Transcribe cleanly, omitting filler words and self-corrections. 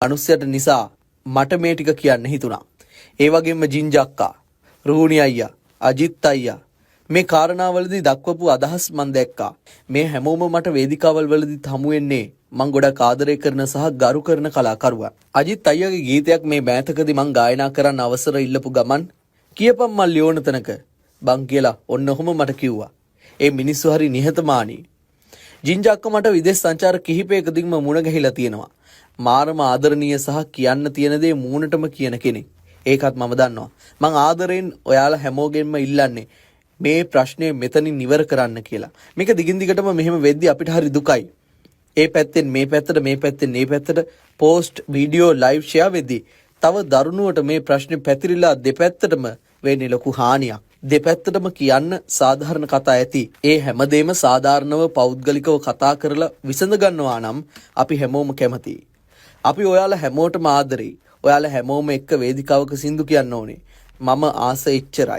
අනුස්සයට නිසා මට මේ ටික කියන්න හිතුණා. ඒ වගේම ජින්ජක්කා, රූණි අයියා, අජිත් අයියා මේ කාරණාවලදී දක්වපු අදහස් මම දැක්කා. මේ හැමෝම මට වේදිකාවල් වලදීත් හමු වෙන්නේ මම ගොඩක් ආදරය කරන සහ ගරු කරන කලාකරුවන්. අජිත් අයියාගේ ගීතයක් මේ මෑතකදී මම ගායනා කරන්න අවසර ඉල්ලපු ගමන් කියපම් මල් ලියෝන තැනක බං කියලා ඔන්න ඔහොම මට කිව්වා. ඒ මිනිස්සු හරි නිහතමානී. ජින්ජක්ක මට විදේශ සංචාර කිහිපයකදීම මුණ ගැහිලා තියෙනවා. මාරම ආදරණීය සහ කියන්න තියෙන දේ මූණටම කියන කෙනෙක්. ඒකත් මම දන්නවා. මං ආදරෙන් ඔයාලා හැමෝගෙන්ම ඉල්ලන්නේ මේ ප්‍රශ්නේ මෙතනින් ඉවර කරන්න කියලා. මේක දිගින් දිගටම මෙහෙම වෙද්දි අපිට හරි දුකයි. ඒ පැත්තෙන් මේ පැත්තට මේ පැත්තෙන් මේ පැත්තට පෝස්ට් වීඩියෝ ලයිව් ෂෙයා වෙද්දි තව දරුණුවට මේ ප්‍රශ්නේ පැතිරිලා දෙපැත්තටම වෙන්නේ ලොකු හානියක්. දෙපැත්තටම කියන්න සාධාරණ කතා ඇති. ඒ හැමදේම සාධාරණව පෞද්ගලිකව කතා කරලා විසඳ ගන්නවා නම් අපි හැමෝම කැමතියි. අපි ඔයාලා හැමෝටම ආදරෙයි. ඔයාලා හැමෝම එක්ක වේදිකාවක සින්දු කියන්න ඕනේ. මම ආස එච්චරයි.